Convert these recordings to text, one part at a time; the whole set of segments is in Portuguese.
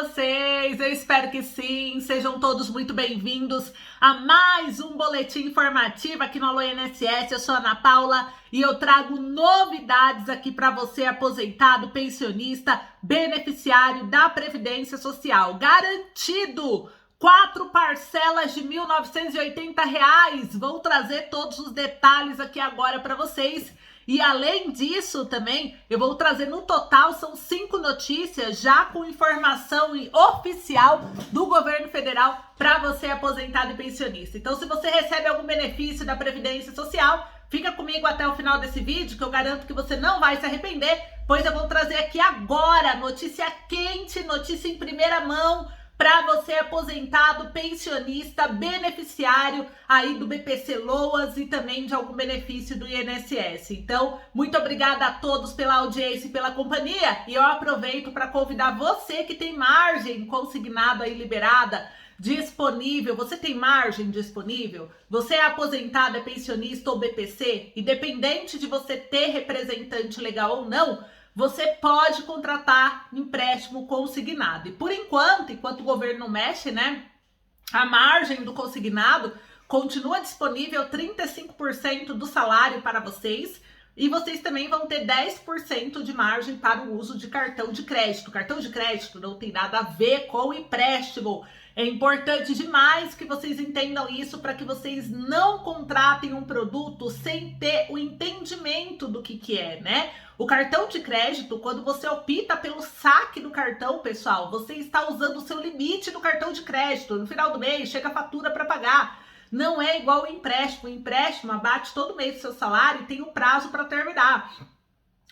vocês? Eu espero que sim. Sejam todos muito bem-vindos a mais um boletim informativo aqui no Alô INSS. Eu sou a Ana Paula e eu trago novidades aqui para você, aposentado, pensionista, beneficiário da Previdência Social. Garantido! 4 parcelas de R$ 1.980. Vou trazer todos os detalhes aqui agora para vocês. E além disso também, eu vou trazer no total, são 5 notícias já com informação oficial do governo federal para você aposentado e pensionista. Então, se você recebe algum benefício da Previdência Social, fica comigo até o final desse vídeo, que eu garanto que você não vai se arrepender, pois eu vou trazer aqui agora notícia quente, notícia em primeira mão, para você aposentado, pensionista, beneficiário aí do BPC Loas e também de algum benefício do INSS. Então, muito obrigada a todos pela audiência e pela companhia. E eu aproveito para convidar você que tem margem consignada aí liberada, disponível. Você tem margem disponível? Você é aposentado, é pensionista ou BPC? Independente de você ter representante legal ou não, você pode contratar empréstimo consignado. E por enquanto o governo não mexe, né? A margem do consignado continua disponível 35% do salário para vocês. E vocês também vão ter 10% de margem para o uso de cartão de crédito. Cartão de crédito não tem nada a ver com empréstimo. É importante demais que vocês entendam isso para que vocês não contratem um produto sem ter o entendimento do que é, né? O cartão de crédito, quando você opta pelo saque do cartão, pessoal, você está usando o seu limite do cartão de crédito. No final do mês, chega a fatura para pagar. Não é igual o empréstimo. O empréstimo abate todo mês o seu salário e tem um prazo para terminar.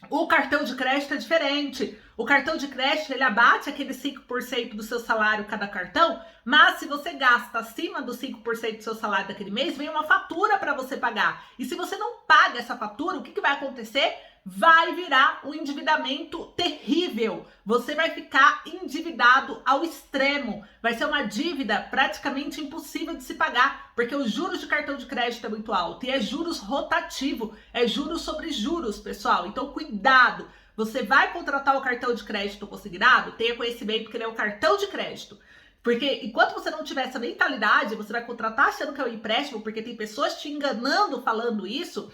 O cartão de crédito é diferente. O cartão de crédito, ele abate aquele 5% do seu salário cada cartão, mas se você gasta acima dos 5% do seu salário daquele mês, vem uma fatura para você pagar. E se você não paga essa fatura, o que vai acontecer? Vai virar um endividamento terrível. Você vai ficar endividado ao extremo. Vai ser uma dívida praticamente impossível de se pagar, porque os juros de cartão de crédito é muito alto e é juros rotativo, é juros sobre juros, pessoal. Então, cuidado. Você vai contratar o cartão de crédito consignado, tenha conhecimento que ele é o cartão de crédito. Porque enquanto você não tiver essa mentalidade, você vai contratar achando que é um empréstimo, porque tem pessoas te enganando falando isso,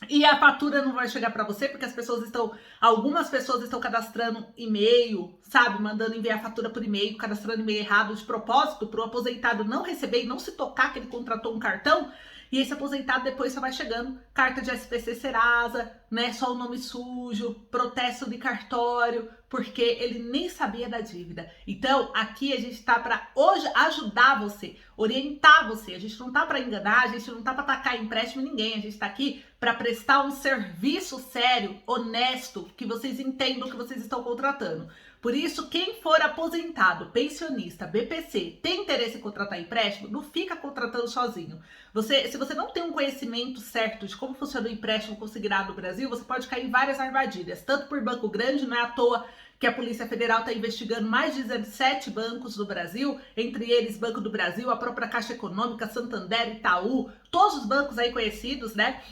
e a fatura não vai chegar para você, porque algumas pessoas estão cadastrando e-mail, sabe? Mandando enviar a fatura por e-mail, cadastrando e-mail errado de propósito, para o aposentado não receber e não se tocar que ele contratou um cartão. E esse aposentado depois só vai chegando, carta de SPC Serasa, né? Só o nome sujo, protesto de cartório, porque ele nem sabia da dívida. Então, aqui a gente tá para hoje ajudar você, orientar você. A gente não tá para enganar, a gente não tá para tacar empréstimo em ninguém. A gente tá aqui para prestar um serviço sério, honesto, que vocês entendam o que vocês estão contratando. Por isso, quem for aposentado, pensionista, BPC, tem interesse em contratar empréstimo, não fica contratando sozinho. Se você não tem um conhecimento certo de como funciona o empréstimo consignado no Brasil, você pode cair em várias armadilhas, tanto por banco grande, não é à toa que a Polícia Federal está investigando mais de 17 bancos no Brasil, entre eles Banco do Brasil, a própria Caixa Econômica, Santander, Itaú, todos os bancos aí conhecidos, né?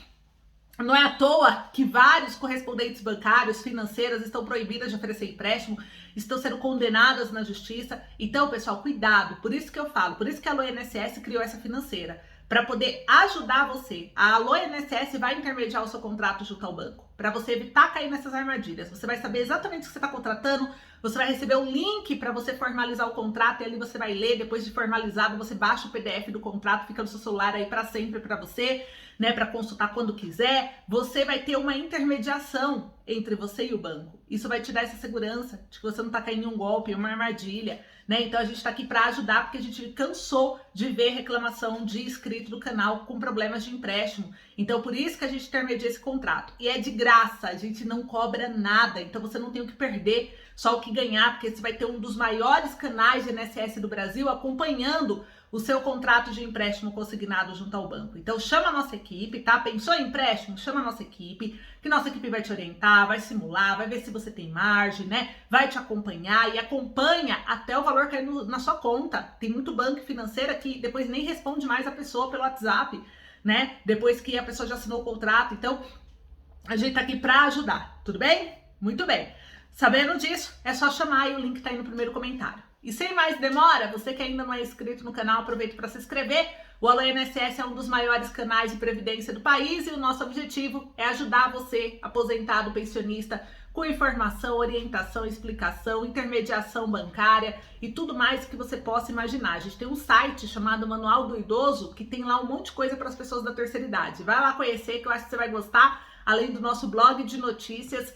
Não é à toa que vários correspondentes bancários, financeiras estão proibidas de oferecer empréstimo, estão sendo condenadas na justiça. Então, pessoal, cuidado. Por isso que eu falo, por isso que a Alô INSS criou essa financeira, para poder ajudar você. A Alô INSS vai intermediar o seu contrato junto ao banco, para você evitar cair nessas armadilhas. Você vai saber exatamente o que você está contratando, você vai receber um link para você formalizar o contrato e ali você vai ler. Depois de formalizado, você baixa o PDF do contrato, fica no seu celular aí para sempre para você, né, para consultar quando quiser. Você vai ter uma intermediação entre você e o banco. Isso vai te dar essa segurança de que você não está caindo em um golpe, em uma armadilha, né? Então a gente está aqui para ajudar, porque a gente cansou de ver reclamação de inscrito do canal com problemas de empréstimo. Então por isso que a gente intermedia esse contrato. E é de graça, a gente não cobra nada, então você não tem o que perder, só o que ganhar, porque você vai ter um dos maiores canais de INSS do Brasil acompanhando o seu contrato de empréstimo consignado junto ao banco. Então chama a nossa equipe, tá? Pensou em empréstimo? Chama a nossa equipe, que nossa equipe vai te orientar, vai simular, vai ver se você tem margem, né? Vai te acompanhar e acompanha até o valor cair na sua conta. Tem muito banco financeiro que depois nem responde mais a pessoa pelo WhatsApp, né? Depois que a pessoa já assinou o contrato. Então, a gente tá aqui para ajudar, tudo bem? Muito bem. Sabendo disso, é só chamar e o link tá aí no primeiro comentário. E sem mais demora, você que ainda não é inscrito no canal, aproveita para se inscrever. O Alô INSS é um dos maiores canais de previdência do país e o nosso objetivo é ajudar você, aposentado, pensionista, com informação, orientação, explicação, intermediação bancária e tudo mais que você possa imaginar. A gente tem um site chamado Manual do Idoso que tem lá um monte de coisa para as pessoas da terceira idade. Vai lá conhecer que eu acho que você vai gostar, além do nosso blog de notícias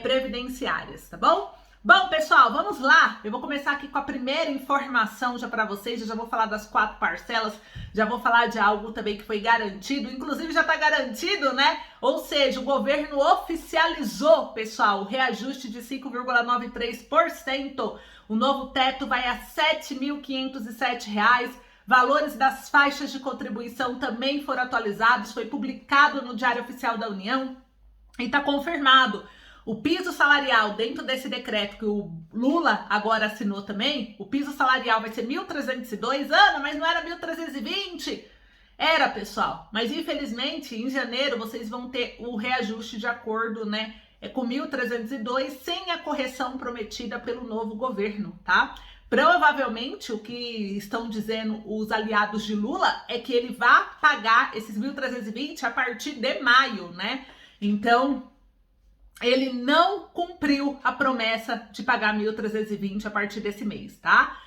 previdenciárias, tá bom? Bom, pessoal, vamos lá. Eu vou começar aqui com a primeira informação já para vocês. Eu já vou falar das 4 parcelas, já vou falar de algo também que foi garantido, inclusive já está garantido, né? Ou seja, o governo oficializou, pessoal, o reajuste de 5,93%. O novo teto vai a R$ 7.507. Valores das faixas de contribuição também foram atualizados, foi publicado no Diário Oficial da União e está confirmado. O piso salarial, dentro desse decreto que o Lula agora assinou também, o piso salarial vai ser 1.302, Ana, mas não era 1.320? Era, pessoal, mas infelizmente em janeiro vocês vão ter o reajuste de acordo, né, com 1.302, sem a correção prometida pelo novo governo, tá? Provavelmente o que estão dizendo os aliados de Lula é que ele vai pagar esses 1.320 a partir de maio, né? Então ele não cumpriu a promessa de pagar 1.320 a partir desse mês, tá?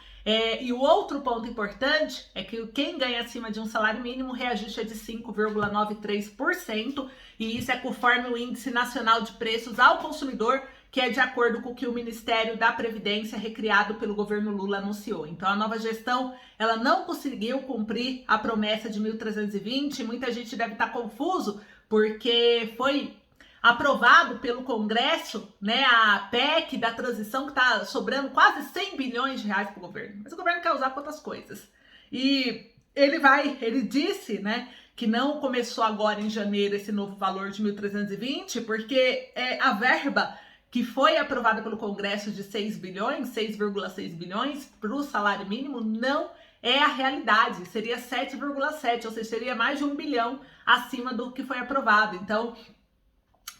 E o outro ponto importante é que quem ganha acima de um salário mínimo, o reajuste é de 5,93%, e isso é conforme o Índice Nacional de Preços ao Consumidor, que é de acordo com o que o Ministério da Previdência, recriado pelo governo Lula, anunciou. Então, a nova gestão, ela não conseguiu cumprir a promessa de 1.320, muita gente deve estar confuso, porque foi aprovado pelo Congresso, né, a PEC da transição, que está sobrando quase 100 bilhões de reais para o governo. Mas o governo quer usar para outras coisas. E ele disse, né, que não começou agora em janeiro esse novo valor de 1.320, porque a verba que foi aprovada pelo Congresso de 6,6 bilhões para o salário mínimo não é a realidade. Seria 7,7, ou seja, seria mais de 1 bilhão acima do que foi aprovado. Então,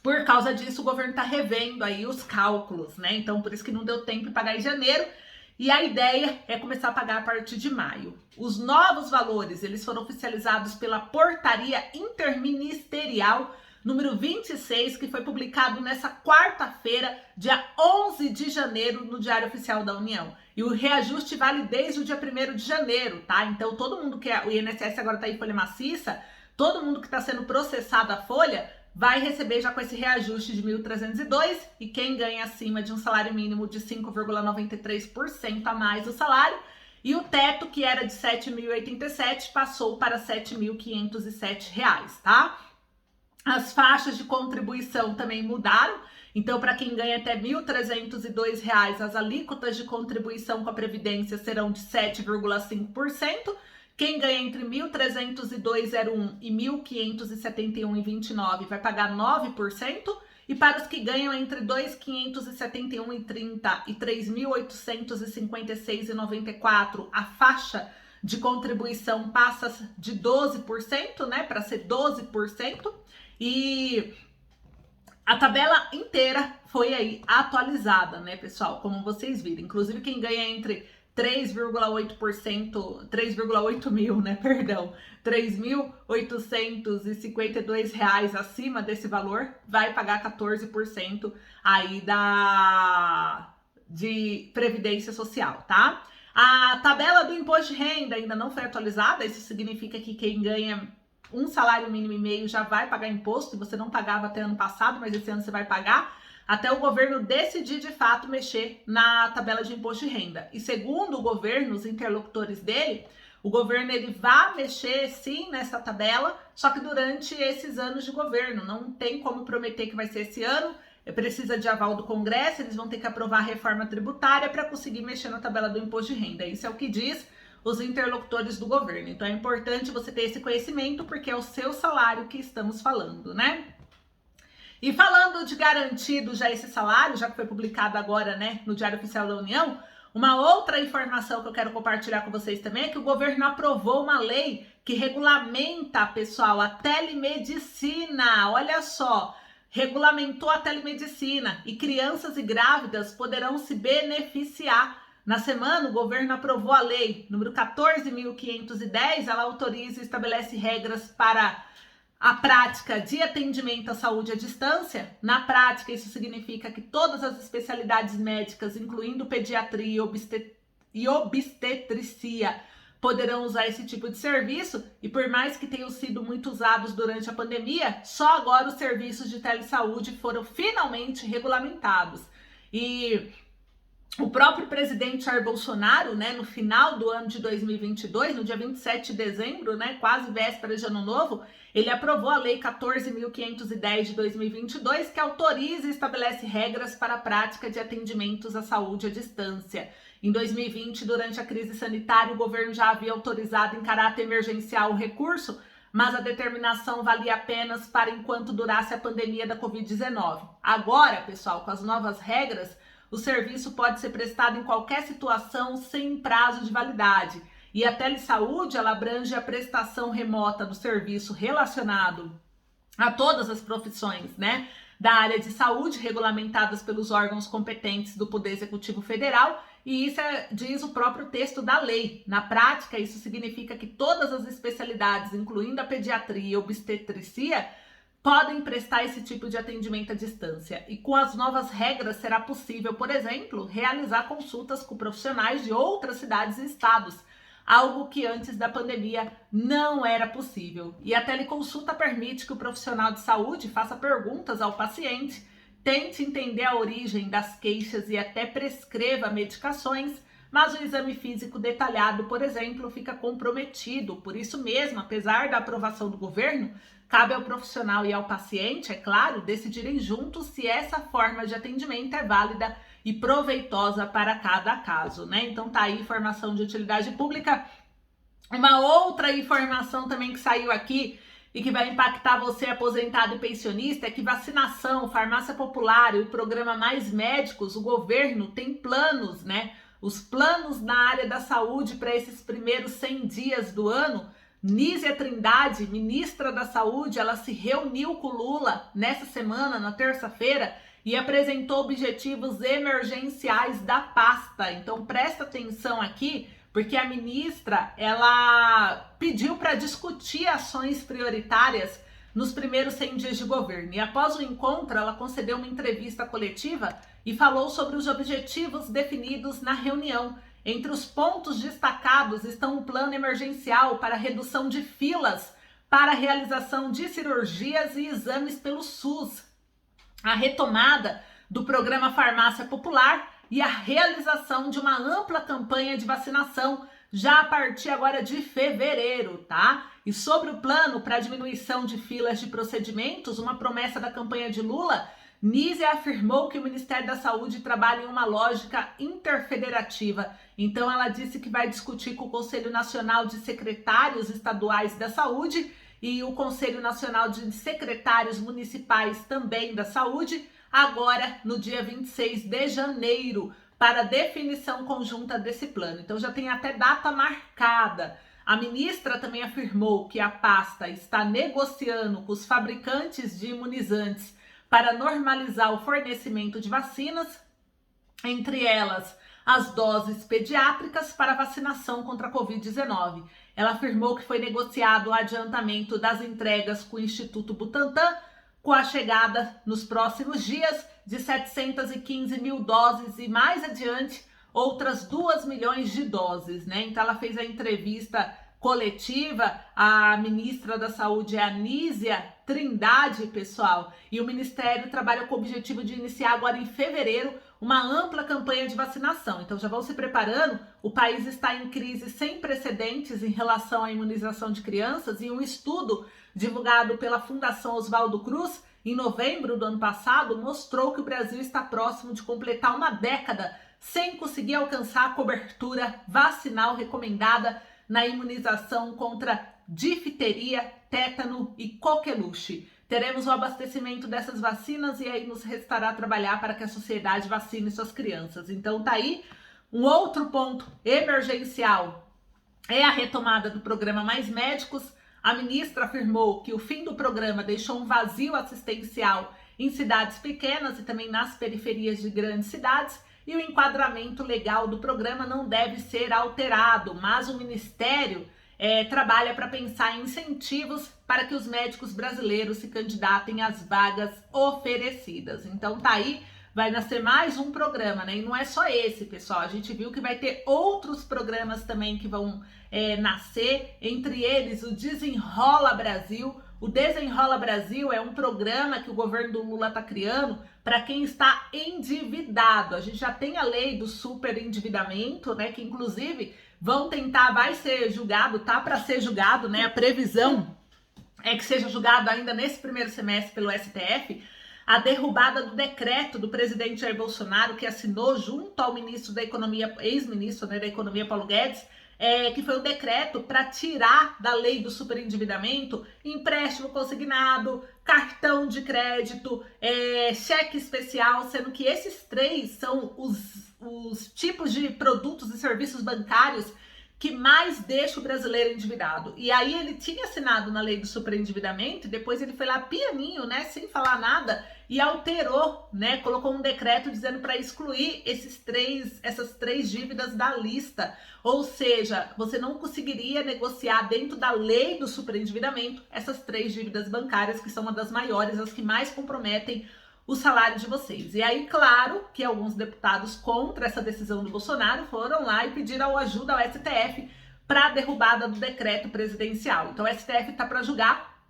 por causa disso, o governo está revendo aí os cálculos, né? Então, por isso que não deu tempo de pagar em janeiro. E a ideia é começar a pagar a partir de maio. Os novos valores, eles foram oficializados pela Portaria Interministerial número 26, que foi publicado nessa quarta-feira, dia 11 de janeiro, no Diário Oficial da União. E o reajuste vale desde o dia 1º de janeiro, tá? Então, todo mundo que o INSS agora está em folha maciça, todo mundo que está sendo processado a folha, vai receber já com esse reajuste de 1.302, e quem ganha acima de um salário mínimo de 5,93% a mais do salário, e o teto, que era de 7.087, passou para R$ 7.507, tá? As faixas de contribuição também mudaram, então para quem ganha até R$ 1.302, as alíquotas de contribuição com a Previdência serão de 7,5%, quem ganha entre 1.302,01 e 1.571,29 vai pagar 9%, e para os que ganham entre 2.571,30 e 3.856,94, a faixa de contribuição passa de 12%, né, para ser 12%, e a tabela inteira foi aí atualizada, né, pessoal, como vocês viram. Inclusive quem ganha entre 3,8 mil, né, perdão, R$ 3.852 acima desse valor, vai pagar 14% aí de Previdência Social, tá? A tabela do imposto de renda ainda não foi atualizada, isso significa que quem ganha um salário mínimo e meio já vai pagar imposto, e você não pagava até ano passado, mas esse ano você vai pagar, até o governo decidir de fato mexer na tabela de imposto de renda. E segundo o governo, os interlocutores dele, o governo ele vai mexer sim nessa tabela, só que durante esses anos de governo. Não tem como prometer que vai ser esse ano, precisa de aval do Congresso, eles vão ter que aprovar a reforma tributária para conseguir mexer na tabela do imposto de renda. Isso é o que diz os interlocutores do governo. Então é importante você ter esse conhecimento, porque é o seu salário que estamos falando, né? E falando de garantido já esse salário, já que foi publicado agora, né, no Diário Oficial da União, uma outra informação que eu quero compartilhar com vocês também é que o governo aprovou uma lei que regulamenta, pessoal, a telemedicina. Olha só, regulamentou a telemedicina e crianças e grávidas poderão se beneficiar. Na semana, o governo aprovou a lei número 14.510, ela autoriza e estabelece regras para a prática de atendimento à saúde à distância. Na prática, isso significa que todas as especialidades médicas, incluindo pediatria e obstetrícia, poderão usar esse tipo de serviço, e por mais que tenham sido muito usados durante a pandemia, só agora os serviços de telesaúde foram finalmente regulamentados. E o próprio presidente Jair Bolsonaro, né, no final do ano de 2022, no dia 27 de dezembro, né, quase véspera de Ano Novo, ele aprovou a Lei 14.510 de 2022, que autoriza e estabelece regras para a prática de atendimentos à saúde à distância. Em 2020, durante a crise sanitária, o governo já havia autorizado em caráter emergencial o recurso, mas a determinação valia apenas para enquanto durasse a pandemia da Covid-19. Agora, pessoal, com as novas regras, o serviço pode ser prestado em qualquer situação sem prazo de validade. E a telesaúde, ela abrange a prestação remota do serviço relacionado a todas as profissões, né, da área de saúde, regulamentadas pelos órgãos competentes do Poder Executivo Federal, e isso diz o próprio texto da lei. Na prática, isso significa que todas as especialidades, incluindo a pediatria e obstetrícia, podem prestar esse tipo de atendimento à distância. E com as novas regras será possível, por exemplo, realizar consultas com profissionais de outras cidades e estados, algo que antes da pandemia não era possível. E a teleconsulta permite que o profissional de saúde faça perguntas ao paciente, tente entender a origem das queixas e até prescreva medicações, mas o exame físico detalhado, por exemplo, fica comprometido. Por isso mesmo, apesar da aprovação do governo, cabe ao profissional e ao paciente, é claro, decidirem juntos se essa forma de atendimento é válida e proveitosa para cada caso, né? Então tá aí informação de utilidade pública. Uma outra informação também que saiu aqui e que vai impactar você aposentado e pensionista é que vacinação, farmácia popular e o programa Mais Médicos, o governo tem planos, né? Os planos na área da saúde para esses primeiros 100 dias do ano. Nízia Trindade, ministra da Saúde, ela se reuniu com Lula nessa semana, na terça-feira, e apresentou objetivos emergenciais da pasta. Então presta atenção aqui, porque a ministra, ela pediu para discutir ações prioritárias nos primeiros 100 dias de governo. E após o encontro, ela concedeu uma entrevista coletiva e falou sobre os objetivos definidos na reunião. Entre os pontos destacados estão um plano emergencial para redução de filas para a realização de cirurgias e exames pelo SUS, a retomada do programa Farmácia Popular e a realização de uma ampla campanha de vacinação já a partir agora de fevereiro, tá? E sobre o plano para diminuição de filas de procedimentos, uma promessa da campanha de Lula, Nízia afirmou que o Ministério da Saúde trabalha em uma lógica interfederativa. Então ela disse que vai discutir com o Conselho Nacional de Secretários Estaduais da Saúde e o Conselho Nacional de Secretários Municipais também da Saúde, agora no dia 26 de janeiro, para definição conjunta desse plano. Então já tem até data marcada. A ministra também afirmou que a pasta está negociando com os fabricantes de imunizantes para normalizar o fornecimento de vacinas, entre elas as doses pediátricas para vacinação contra a Covid-19. Ela afirmou que foi negociado o adiantamento das entregas com o Instituto Butantan, com a chegada nos próximos dias de 715 mil doses e mais adiante outras 2 milhões de doses, né? Então ela fez a entrevista coletiva, a ministra da Saúde é a Nízia Trindade, pessoal, e o Ministério trabalha com o objetivo de iniciar agora em fevereiro uma ampla campanha de vacinação. Então já vão se preparando, o país está em crise sem precedentes em relação à imunização de crianças e um estudo divulgado pela Fundação Oswaldo Cruz em novembro do ano passado mostrou que o Brasil está próximo de completar uma década sem conseguir alcançar a cobertura vacinal recomendada na imunização contra difteria, tétano e coqueluche. Teremos o abastecimento dessas vacinas e aí nos restará trabalhar para que a sociedade vacine suas crianças. Então tá aí um outro ponto emergencial, é a retomada do programa Mais Médicos. A ministra afirmou que o fim do programa deixou um vazio assistencial em cidades pequenas e também nas periferias de grandes cidades, e o enquadramento legal do programa não deve ser alterado, mas o Ministério trabalha para pensar em incentivos para que os médicos brasileiros se candidatem às vagas oferecidas. Então tá aí, vai nascer mais um programa, né? E não é só esse, pessoal. A gente viu que vai ter outros programas também que vão nascer, entre eles o Desenrola Brasil. O Desenrola Brasil é um programa que o governo do Lula está criando para quem está endividado. A gente já tem a lei do superendividamento, né? Que inclusive vai ser julgado, tá para ser julgado, né? A previsão é que seja julgado ainda nesse primeiro semestre pelo STF, a derrubada do decreto do presidente Jair Bolsonaro, que assinou junto ao ministro da Economia, ex-ministro, né, da Economia, Paulo Guedes, que foi o decreto para tirar da lei do superendividamento empréstimo consignado, cartão de crédito, cheque especial, sendo que esses três são os tipos de produtos e serviços bancários que mais deixa o brasileiro endividado. E aí ele tinha assinado na lei do superendividamento e depois ele foi lá pianinho, né, sem falar nada, e alterou, né, colocou um decreto dizendo para excluir essas três dívidas da lista. Ou seja, você não conseguiria negociar dentro da lei do superendividamento essas três dívidas bancárias, que são uma das maiores, as que mais comprometem o salário de vocês. E aí, claro, que alguns deputados contra essa decisão do Bolsonaro foram lá e pediram ajuda ao STF para a derrubada do decreto presidencial. Então, o STF está para julgar,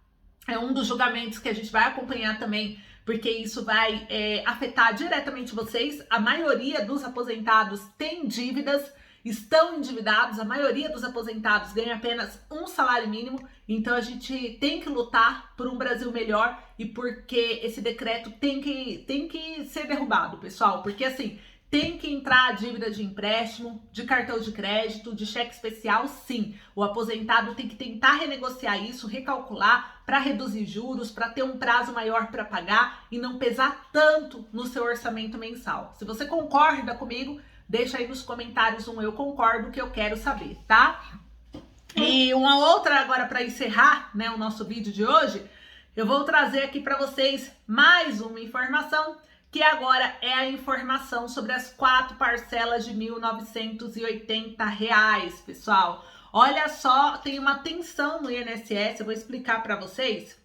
é um dos julgamentos que a gente vai acompanhar também, porque isso vai afetar diretamente vocês. A maioria dos aposentados tem dívidas, estão endividados, a maioria dos aposentados ganha apenas um salário mínimo, então a gente tem que lutar por um Brasil melhor e porque esse decreto tem que ser derrubado, pessoal, porque assim, tem que entrar a dívida de empréstimo, de cartão de crédito, de cheque especial, sim. O aposentado tem que tentar renegociar isso, recalcular para reduzir juros, para ter um prazo maior para pagar e não pesar tanto no seu orçamento mensal. Se você concorda comigo, deixa aí nos comentários um eu concordo, que eu quero saber, tá? E uma outra agora para encerrar, né, o nosso vídeo de hoje, eu vou trazer aqui para vocês mais uma informação, que agora é a informação sobre as 4 parcelas de R$ 1.980, pessoal. Olha só, tem uma tensão no INSS, eu vou explicar para vocês,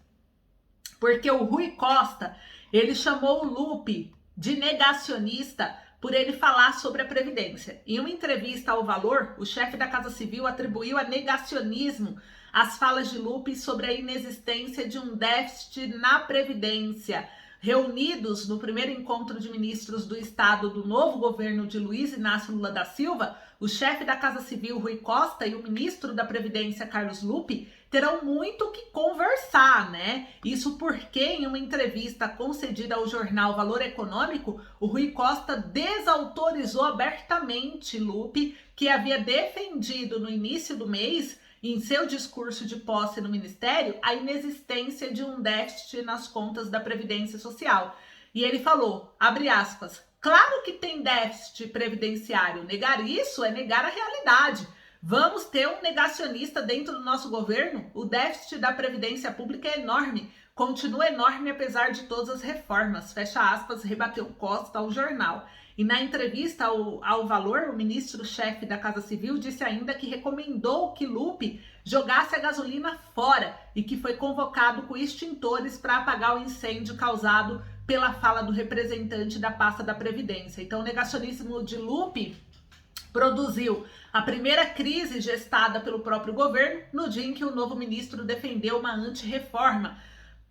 porque o Rui Costa, ele chamou o Lupe de negacionista por ele falar sobre a Previdência. Em uma entrevista ao Valor, o chefe da Casa Civil atribuiu a negacionismo as falas de Lupe sobre a inexistência de um déficit na Previdência. Reunidos no primeiro encontro de ministros do Estado do novo governo de Luiz Inácio Lula da Silva, o chefe da Casa Civil, Rui Costa, e o ministro da Previdência, Carlos Lupe, terão muito o que conversar, né? Isso porque, em uma entrevista concedida ao jornal Valor Econômico, o Rui Costa desautorizou abertamente Lupe, que havia defendido no início do mês, em seu discurso de posse no Ministério, a inexistência de um déficit nas contas da Previdência Social. E ele falou, abre aspas, claro que tem déficit previdenciário, negar isso é negar a realidade. Vamos ter um negacionista dentro do nosso governo? O déficit da Previdência Pública é enorme, continua enorme apesar de todas as reformas, fecha aspas, rebateu Costa ao jornal. E na entrevista ao Valor, o ministro-chefe da Casa Civil disse ainda que recomendou que Lupe jogasse a gasolina fora e que foi convocado com extintores para apagar o incêndio causado pela fala do representante da pasta da Previdência. Então, o negacionismo de Lupe produziu a primeira crise gestada pelo próprio governo no dia em que o novo ministro defendeu uma antirreforma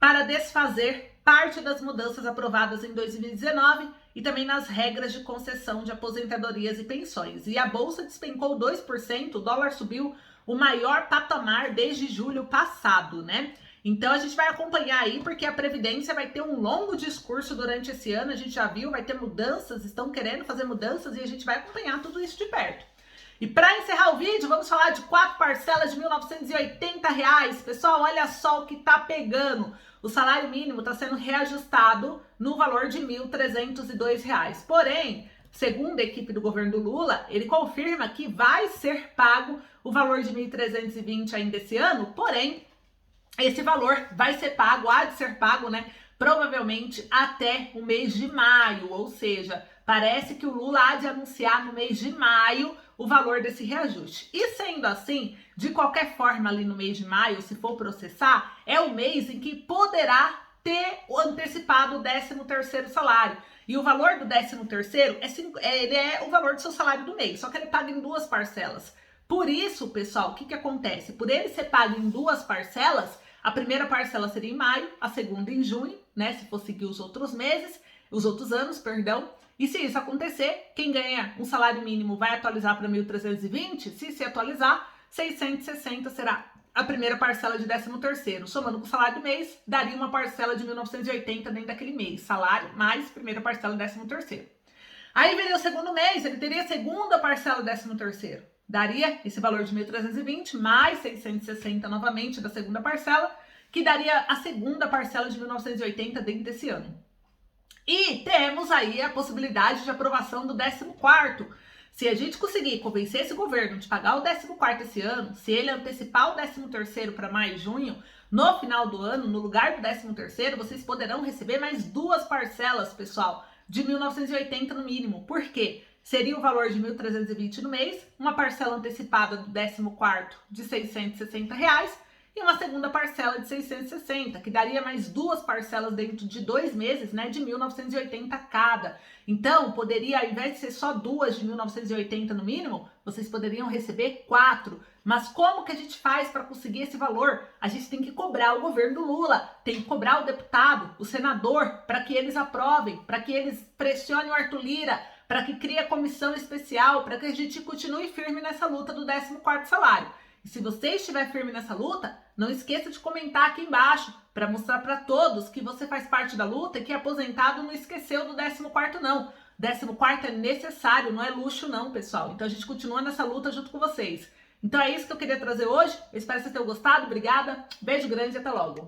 para desfazer parte das mudanças aprovadas em 2019 e também nas regras de concessão de aposentadorias e pensões. E a bolsa despencou 2%, o dólar subiu o maior patamar desde julho passado, né? Então a gente vai acompanhar aí, porque a Previdência vai ter um longo discurso durante esse ano, a gente já viu, vai ter mudanças, estão querendo fazer mudanças e a gente vai acompanhar tudo isso de perto. E para encerrar o vídeo, vamos falar de 4 parcelas de R$ 1.980. Pessoal, olha só o que tá pegando. O salário mínimo está sendo reajustado no valor de R$ 1.302. Porém, segundo a equipe do governo do Lula, ele confirma que vai ser pago o valor de R$ 1.320 ainda esse ano, porém, esse valor vai ser pago, há de ser pago, né, provavelmente até o mês de maio, ou seja, parece que o Lula há de anunciar no mês de maio o valor desse reajuste. E sendo assim, de qualquer forma ali no mês de maio, se for processar, é o mês em que poderá ter o antecipado o 13º salário. E o valor do 13º ele é o valor do seu salário do mês, só que ele paga em 2 parcelas. Por isso, pessoal, o que acontece? Por ele ser pago em 2 parcelas, a primeira parcela seria em maio, a segunda em junho, né? Se for seguir os outros meses, os outros anos, perdão. E se isso acontecer, quem ganha um salário mínimo vai atualizar para 1.320, se atualizar, 660 será a primeira parcela de 13º. Somando com o salário do mês, daria uma parcela de 1.980 dentro daquele mês. Salário mais primeira parcela de 13º. Aí viria o segundo mês, ele teria a segunda parcela do 13º. Daria esse valor de 1.320 mais 660 novamente da segunda parcela, que daria a segunda parcela de 1.980 dentro desse ano. E temos aí a possibilidade de aprovação do 14º. Se a gente conseguir convencer esse governo de pagar o 14º esse ano, se ele antecipar o 13º para maio e junho, no final do ano, no lugar do 13º, vocês poderão receber mais 2 parcelas, pessoal, de 1.980 no mínimo. Por quê? Seria o valor de 1.320 no mês, uma parcela antecipada do 14º de R$660 e uma segunda parcela de 660, que daria mais 2 parcelas dentro de 2 meses, né, de 1.980 cada. Então, poderia, ao invés de ser só 2 de 1.980 no mínimo, vocês poderiam receber 4. Mas como que a gente faz para conseguir esse valor? A gente tem que cobrar o governo do Lula, tem que cobrar o deputado, o senador, para que eles aprovem, para que eles pressionem o Arthur Lira, para que crie a comissão especial, para que a gente continue firme nessa luta do 14º salário. E se você estiver firme nessa luta, não esqueça de comentar aqui embaixo para mostrar para todos que você faz parte da luta e que aposentado não esqueceu do 14º não. 14º é necessário, não é luxo não, pessoal. Então a gente continua nessa luta junto com vocês. Então é isso que eu queria trazer hoje. Eu espero que vocês tenham gostado. Obrigada. Beijo grande e até logo.